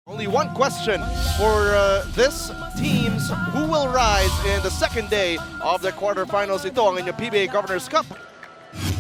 Only one question for this teams who will rise in the second day of the quarterfinals. Ito ang inyong PBA Governors Cup.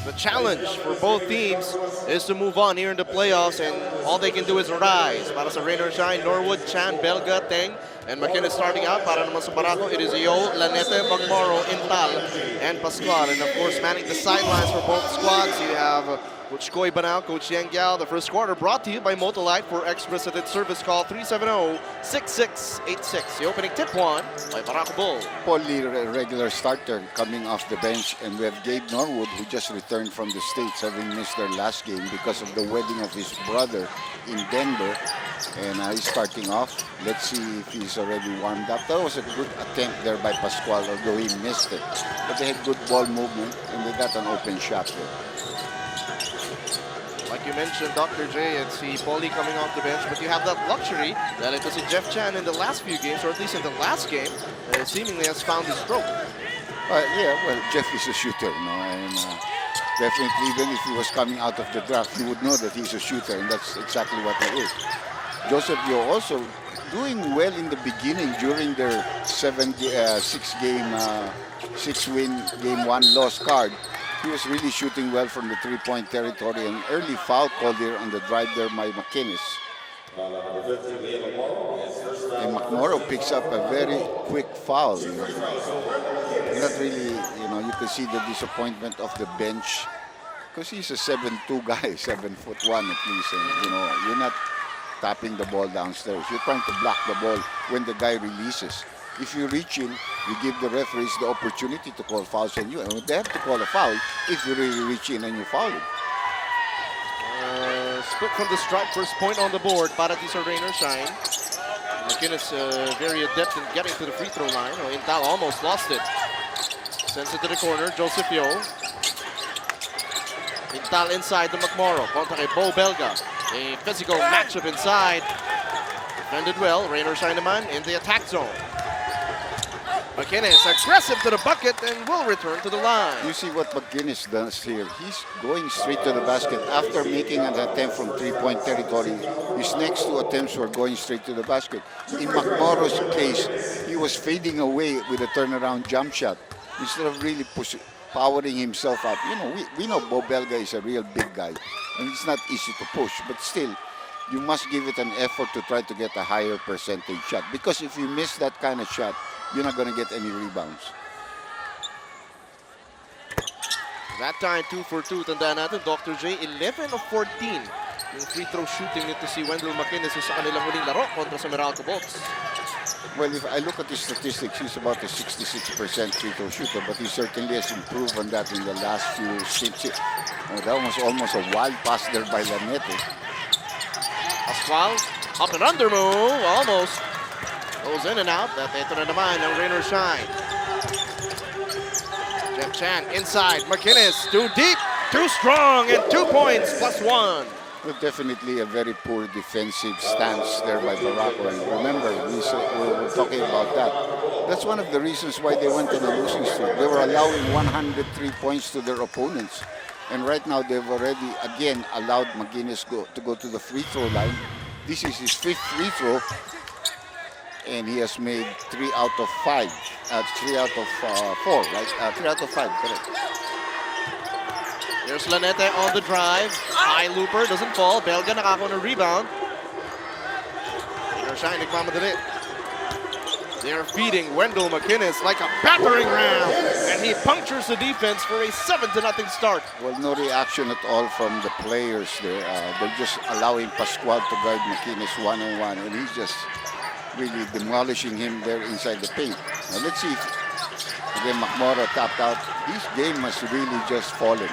The challenge for both teams is to move on here in the playoffs, and all they can do is rise. Para sa Rain or Shine, Norwood, Chan, Belga, Teng, and McKinnis starting out. Para naman sa Barako, it is Yo, Lanete, Magmoro, Intal, and Pascual. And of course, manning the sidelines for both squads, you have Coach Koy Banao, Coach Yang Giao. The first quarter brought to you by Motolite. For explicit service, call 370-6686. The opening tip one by Barako Bull. Pauli, regular starter, coming off the bench, and we have Gabe Norwood, who just returned from the States, having missed their last game because of the wedding of his brother in Denver. And he's starting off. Let's see if he's already warmed up. That was a good attempt there by Pascual, although he missed it. But they had good ball movement, and they got an open shot there. Like you mentioned, Dr. J, it's the Pauli coming off the bench, but you have that luxury that it was Jeff Chan in the last few games, or at least in the last game, seemingly has found his stroke. Yeah, well, Jeff is a shooter, and definitely even if he was coming out of the draft, you would know that he's a shooter, and that's exactly what he is. Joseph Yo also doing well in the beginning during their 6-win, game 1 loss card. He was really shooting well from the three-point territory. An early foul called here on the drive there by McKinnis. And McMorrow picks up a very quick foul. Not really, you can see the disappointment of the bench because he's a 7'2" guy, 7'1" at least. And, you're not tapping the ball downstairs. You're trying to block the ball when the guy releases. If you reach in, you give the referees the opportunity to call fouls on you. And they have to call a foul if you really reach in and you foul him. Split from the stripe, first point on the board. Para sa Rain or Shine. McKinnis very adept in getting to the free throw line. Intal almost lost it. Sends it to the corner, Joseph Yo. Intal inside the McMorrow. Kontra kay Bo Belga. A physical matchup inside. Defended well. Rain or Shine naman in the attack zone. McKinnis aggressive to the bucket and will return to the line. You see what McKinnis does here. He's going straight to the basket after making an attempt from three-point territory. His next two attempts were going straight to the basket. In McMorrow's case, he was fading away with a turnaround jump shot instead of really powering himself up. We know Bo Belga is a real big guy, and it's not easy to push, but still, you must give it an effort to try to get a higher percentage shot. Because if you miss that kind of shot, you're not going to get any rebounds. That time, 2 for 2. Tandaan natin, Dr. J, 11 of 14. Yung free throw shooting nito si Wendell McKinnis sa kanilang huling laro kontra sa Meralco Bolts. Well, if I look at his statistics, he's about a 66% free throw shooter, but he certainly has improved on that in the last few stints. That was almost a wild pass there by Lanete. Pascual, up and under move, almost. Goes in and out. Ito na naman ng Rain or Shine. Jeff Chan inside. McKinnis, too deep, too strong, and 2 points +1. Well, definitely a very poor defensive stance there by Barako. And remember, we were talking about that. That's one of the reasons why they went on a losing streak. They were allowing 103 points to their opponents. And right now, they've already, again, allowed McKinnis to go to the free throw line. This is his 5th free throw. And he has made 3 out of 5. 3 out of 4, right? 3 out of 5, correct. Here's Lanete on the drive. High looper, doesn't fall. Belga nakakuha ng rebound. Rain or Shine, nagmamadali. They're feeding Wendell McKinnis like a battering ram. And he punctures the defense for a 7-0 start. Well, no reaction at all from the players there. They're just allowing Pascual to guard McKinnis one-on-one. And he's just really demolishing him there inside the paint. Now let's see if, again, McMorrow tapped out. His game has really just fallen.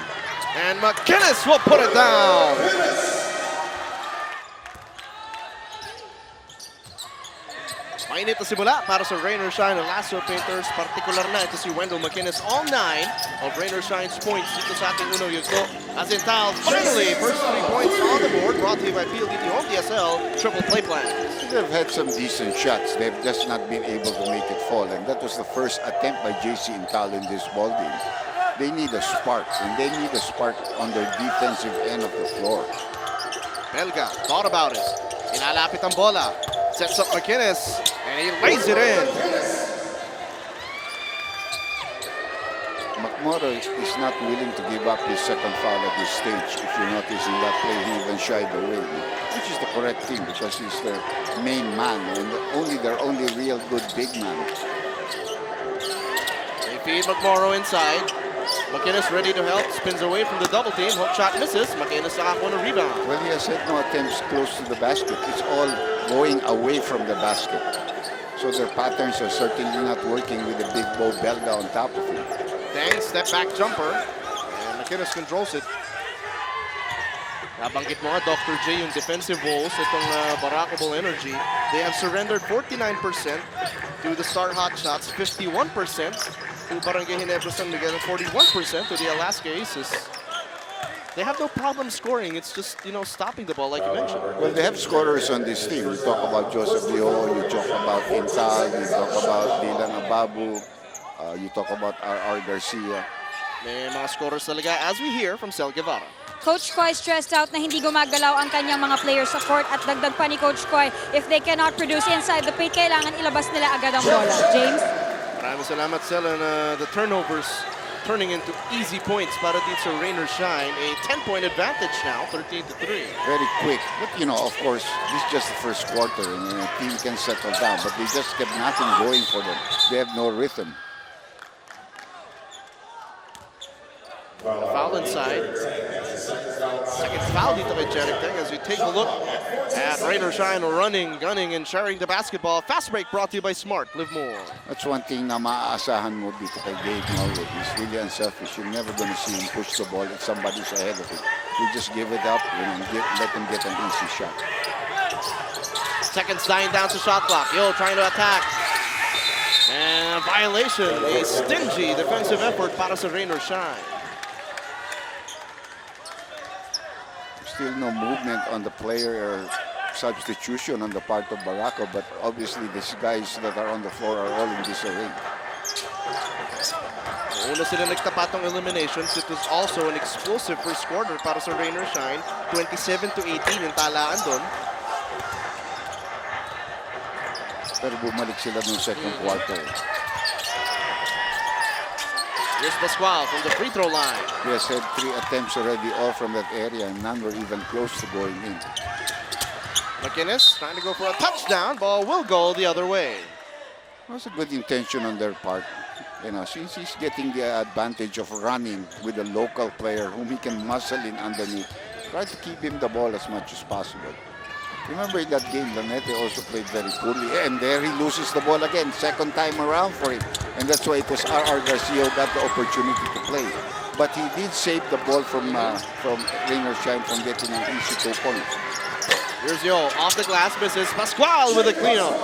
And McKinnis will put it down. Mainit na simula para sa Rain or Shine ng Lasso Painters. Partikular na ito si Wendell McKinnis. All 9 of Rain or Shine's points dito sa ating unang yugto. As Intal, finally, first 3 points on the board. Brought to you by PLDT Home DSL Triple Play Plan. They've had some decent shots. They've just not been able to make it fall. And that was the first attempt by JC Intal in this ball game. They need a spark, and they need a spark on their defensive end of the floor. Belga thought about it. Inalapit ang bola. Sets up McInnes, and he lays it in. McMorrow is not willing to give up his second foul at this stage. If you notice in that play, he even shied away, which is the correct thing because he's the main man and their only real good big man. They feed McMorrow inside. McInnes ready to help, spins away from the double team. Hook shot misses. McInnes nakakuha ng rebound. Well, he has had no attempts close to the basket. It's all going away from the basket. So their patterns are certainly not working with the big Bo Belga on top of him. Dang, step back jumper. And McInnes controls it. Nabanggit mo nga, Dr. J, yung defensive woes itong Barako Bull Energy. They have surrendered 49% to the Star Hot Shots, 51% to Barangay Ginebra San Miguel, and 41% to the Alaska Aces. They have no problem scoring. It's just, stopping the ball like you mentioned. Well, they have scorers on this team. You talk about Joseph Leo, you talk about Intal, you talk about Dylan Ababu, you talk about R.R. Garcia. May mga scorers talaga, as we hear from Cel Guevara. Coach Koy stressed out na hindi gumagalaw ang kanyang mga players sa court at dagdag pa ni Coach Koy, if they cannot produce inside the paint, kailangan ilabas nila agad ang bola. James? Maraming salamat, Cel, and the turnovers turning into easy points para dito sa Rain or Shine. A 10-point advantage now, 13-3. Very quick. But, of course, this is just the first quarter and the team can settle down. But they just kept nothing going for them. They have no rhythm. Foul inside. Second foul dito kay Jeric Teng as we take a look at Rain or Shine running, gunning, and sharing the basketball. Fast break brought to you by Smart. Live more. That's one thing na maaasahan mo dito kay Gabe Norwood. He's really unselfish. You're never going to see him push the ball if somebody's ahead of him. You just give it up and let him get an easy shot. Seconds dying down to shot clock. Yo trying to attack. And a violation. A stingy defensive effort para sa Rain or Shine. Still no movement on the player or substitution on the part of Barako, but obviously these guys that are on the floor are all in disarray. Una sila nagtapatong eliminations. It was also an explosive first quarter para sa Rain or Shine. 27-18 yung talaan doon. Pero bumalik sila ng second quarter. Here's Pascual from the free throw line. He has had 3 attempts already, all from that area, and none were even close to going in. McInnes trying to go for a touchdown. Ball will go the other way. It was a good intention on their part. Since he's getting the advantage of running with a local player whom he can muscle in underneath, try to keep him the ball as much as possible. Remember in that game, Lanete also played very poorly. And there he loses the ball again, second time around for him. And that's why it was R.R. Garcia who got the opportunity to play. But he did save the ball from Rain or Shine from getting an easy 2 points. Here's Yo, off the glass, misses. Pascual with a cleanup.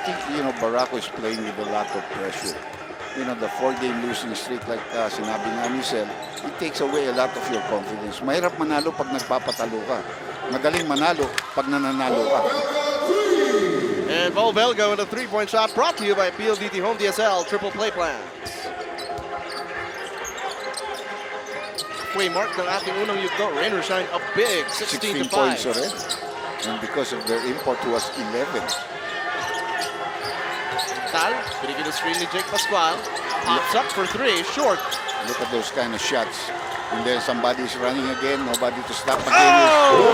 I think, Barako is playing with a lot of pressure. The 4-game losing streak like sinabi ni Cel, it takes away a lot of your confidence. Mahirap manalo pag nagpapatalo ka. Madaling manalo pag nananalo ka. And Bo Belga with a 3-point shot brought to you by PLDT Home DSL Triple Play Plans. Halfway mark ng ating unang yugto. Rain or Shine up big, 16-5. 16 points already. And because of their import was 11. Tal, binigyan the screen ni Jake Pascual. Pops up for 3, short. Look at those kind of shots. And then somebody's running again, nobody to stop again. Oh!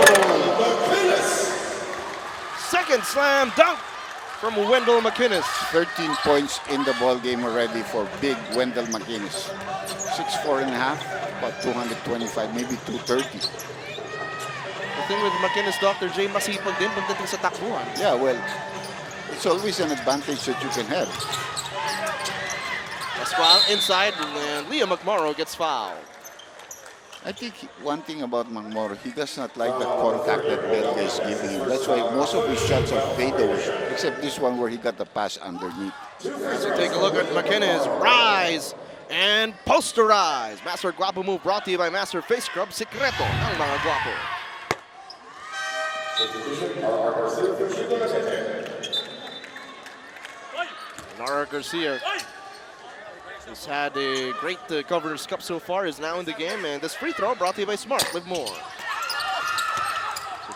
Second slam dunk from Wendell McInnes. 13 points in the ball game already for big Wendell McInnes. 6'4 and a half, about 225, maybe 230. The thing with McInnes, Dr. J, masipag din pagdating sa takbuhan. Yeah, well, it's always an advantage that you can have. Pascual inside, and Liam McMorrow gets fouled. I think one thing about McMorrow, he does not like the contact that Belga is giving him. That's why most of his shots are fadeaway, except this one where he got the pass underneath. As we take a look at McInnes, rise and posterize. Master Guapo move brought to you by Master Face Scrub, Secreto ng mga Guapo. Nara Garcia has had a great Governor's Cup so far, is now in the game, and this free throw brought to you by Smart. Live more.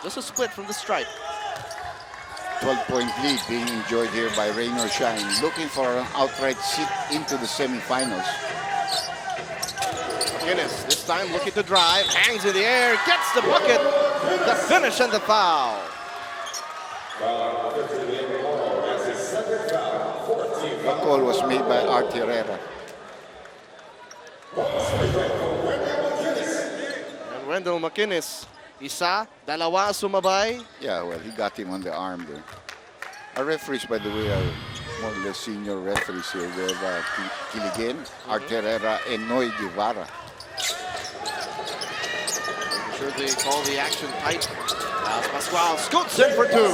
Just a split from the stripe. 12-point lead being enjoyed here by Rain or Shine, looking for an outright seat into the semifinals. McInnes, this time looking to drive, hangs in the air, gets the bucket, the finish and the foul. The call was made by Art Herrera. And Wendell McInnes, isa, dalawa sumabay. Yeah, well, he got him on the arm there. Our referees, by the way, are more or less senior referees here. We have Kiligen, Art Herrera, and Noy Guevara. I'm sure they call the action tight. As Pascual scoots in for two.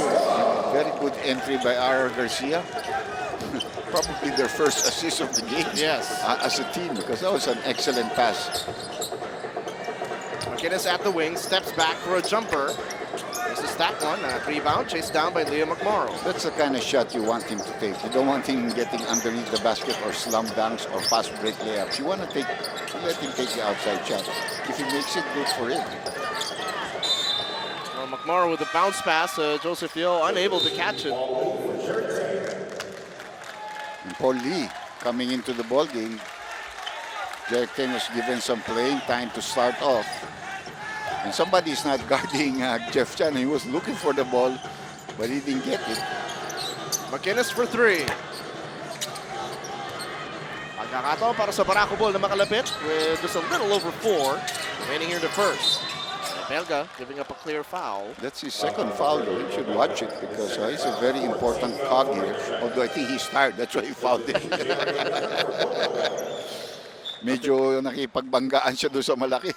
Very good entry by R.R. Garcia. Probably their first assist of the game. Yes. As a team, because that was an excellent pass. McInnes at the wing, steps back for a jumper. Misses that one. Rebound chased down by Leo McMorrow. That's the kind of shot you want him to take. You don't want him getting underneath the basket or slam dunks or fast break layups. You want to let him take the outside shot. If he makes it, good for him. Well, McMorrow with a bounce pass. Joseph Yeo unable to catch it. And Paul Lee coming into the ball game. Derek Ten was given some playing time to start off. And somebody's not guarding Jeff Chan. He was looking for the ball, but he didn't get it. McInnes for three. Pagkakataon para sa Barako Bull na makalapit with just a little over 4 remaining here in the first. Belga giving up a clear foul. That's his second foul, though. You should watch it because he's a very important cog here. Although I think he's tired. That's why he fouled it. Medyo nakipagbanggaan siya doon sa malaki.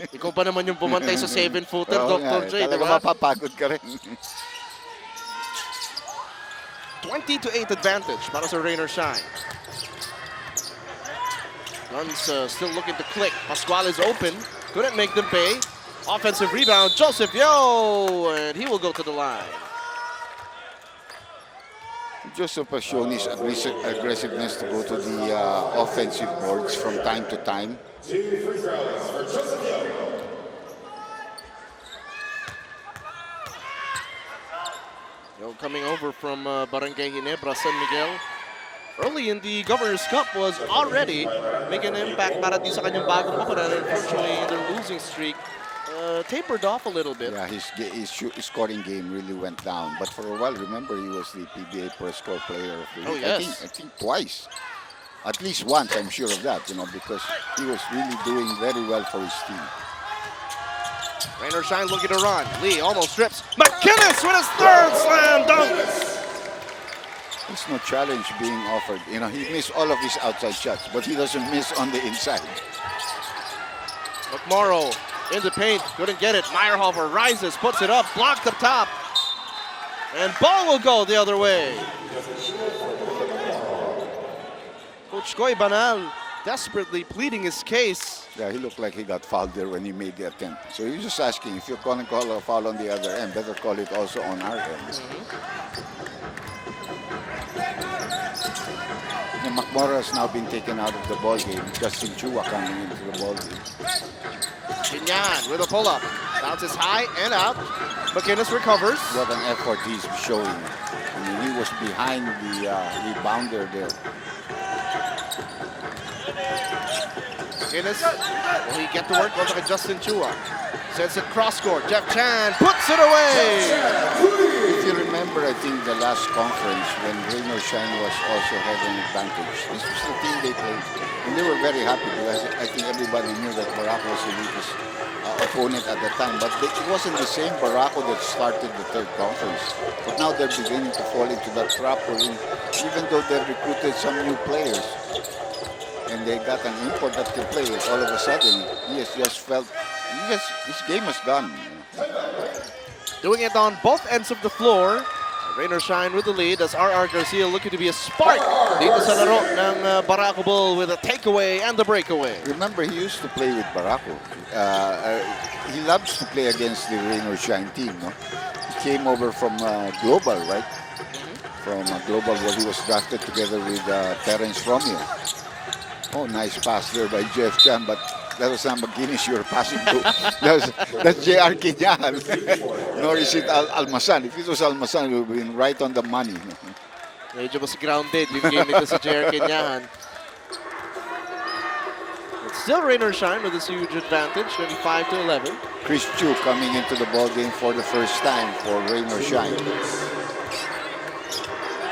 Ikaw pa naman yung pumantay sa 7-footer, Dr. J. Talaga mapapagod ka rin. 20-8 advantage para sa Rain or Shine. Guns still looking to click. Pascual is open. Couldn't make them pay. Offensive rebound, Joseph Yeo, and he will go to the line. Joseph has shown his aggressiveness to go to the offensive boards from time to time. Yeo coming over from Barangay Ginebra, San Miguel. Early in the Governor's Cup was already making an impact para di sa kanyang bagong opponent. Unfortunately, their losing streak tapered off a little bit. Yeah, his scoring game really went down. But for a while, remember, he was the PBA per score player of the week. Oh, yes. I think twice. At least once, I'm sure of that, because he was really doing very well for his team. Rain or Shine looking to run. Lee almost trips. McInnes with his third slam dunk. There's no challenge being offered. He missed all of his outside shots, but he doesn't miss on the inside. McMorrow in the paint, couldn't get it. Meyerhofer rises, puts it up, blocked up top. And ball will go the other way. Coach Koy Banal desperately pleading his case. Yeah, he looked like he got fouled there when he made the attempt. So he was just asking, if you're going to call a foul on the other end, better call it also on our end. And McMorrow has now been taken out of the ball game. Justin Chua coming into the ball game. Binyan with a pull-up. Bounces high and out. McInnes recovers. What an effort he's showing. I mean, he was behind the rebounder there. McInnes, will he get to work? Goes like Justin Chua. Sends it cross-court. Jeff Chan puts it away. If you remember, I think the last conference when Rain or Shine was also having an advantage. This was the team they played. And they were very happy because I think everybody knew that Barako was the weakest opponent at the time. But it wasn't the same Barako that started the third conference. But now they're beginning to fall into that trap wherein even though they've recruited some new players and they got an import that can play, all of a sudden he has just felt, this game is gone. Doing it on both ends of the floor. Rain or Shine with the lead as R.R. Garcia looking to be a spark dito sa laro ng Barako Bull with a takeaway and the breakaway. Remember, he used to play with Barako. He loves to play against the Rain or Shine team. No? He came over from Global, right? From Global, where he was drafted together with Terence Romeo. Oh, nice pass there by Jeff Chan, but That was not McGuinness you were passing to. That's J.R. Quinyahan. Nor is it Almasan. If it was Almasan, it would have been right on the money. Medyo mas grounded yung game nito sa J.R. Quinyahan. It's still rain or shine with this huge advantage, 25-11. Chris Chu coming into the ball game for the first time for rain or shine.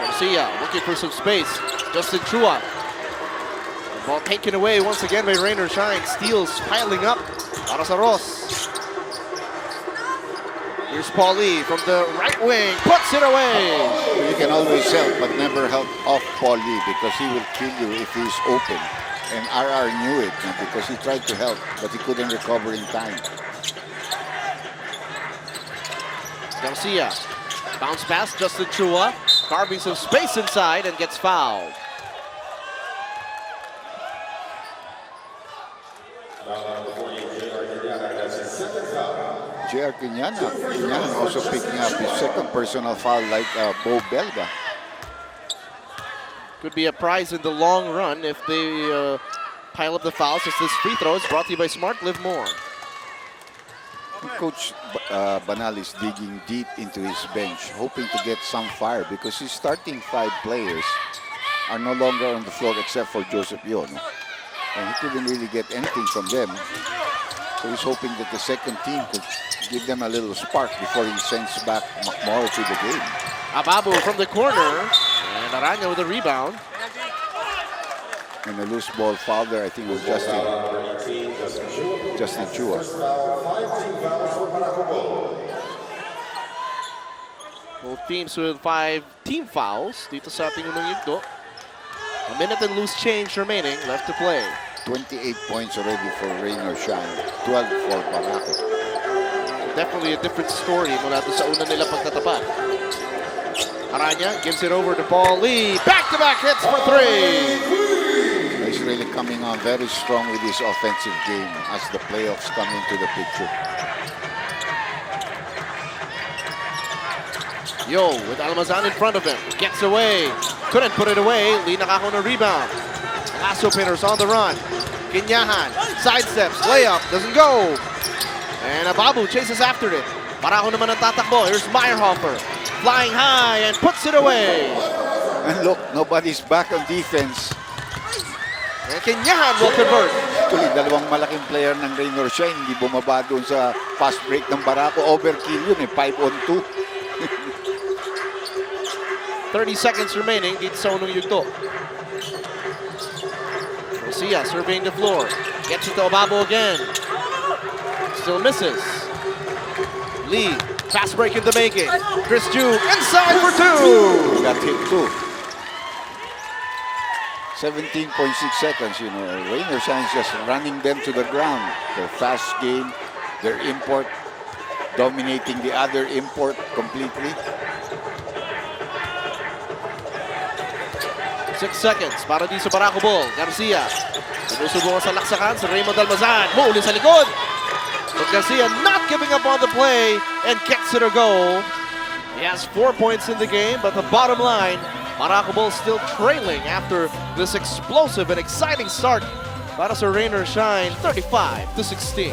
Garcia looking for some space. Justin Chua. The ball taken away once again by rain or shine. Steals piling up para sa Ross. Here's Paul Lee from the right wing. Puts it away. You can always help, but never help off Paul Lee because he will kill you if he's open. And RR knew it because he tried to help, but he couldn't recover in time. Garcia. Bounce pass, Justin Chua. Carving some space inside and gets fouled. J.R. Quinyahan also picking up his second personal foul like Bo Belga. Could be a prize in the long run if they pile up the fouls. As this free throw is brought to you by Smart Live More. Coach Banal is digging deep into his bench, hoping to get some fire because his starting 5 players are no longer on the floor except for Joseph Yono. And he couldn't really get anything from them. So he's hoping that the second team could give them a little spark before he sends back McMorrow to the game. Ababu from the corner. And Aranya with a rebound. And a loose ball foul there, I think, was Justin Chua. Both teams with 5 team fouls dito sa ating unang yugto. A minute and loose change remaining left to play. 28 points already for rain or shine, 12 for Barako. Definitely a different story mula doon sa una nila pagtatapat. Aranya gives it over to Paul Lee. Back-to-back hits for 3. He's really coming on very strong with his offensive game as the playoffs come into the picture. Yo with Almazan in front of him. Gets away. Couldn't put it away. Lee nakako na rebound. Lasso Pinners on the run. Quinyahan sidesteps. Layup. Doesn't go. And Ababu chases after it. Barako naman ang tatakbo. Here's Meyerhofer. Flying high and puts it away. And look, nobody's back on defense. And Quinyahan will convert. Actually, dalawang malaking player ng rain or shine, hindi bumaba doon sa fast break ng Barako. Overkill yun 5-on-2. 30 seconds remaining dito sa unang yugto. Garcia surveying the floor. Gets it to Ababu again. Still misses. Lee, fast break in the making. Chris Chu inside for 2. Got hit too. 17.6 seconds, you know. Rain or shine is just running them to the ground. Their fast game, their import, dominating the other import completely. 6 seconds para di sa Barako Bull. Garcia. Sinusubukan sa laksakan sa Raymond Almazan. Muli sa likod. But Garcia not giving up on the play and gets it a goal. He has 4 points in the game, but the bottom line, Barako Bull still trailing after this explosive and exciting start para sa Rain or Shine, 35-16.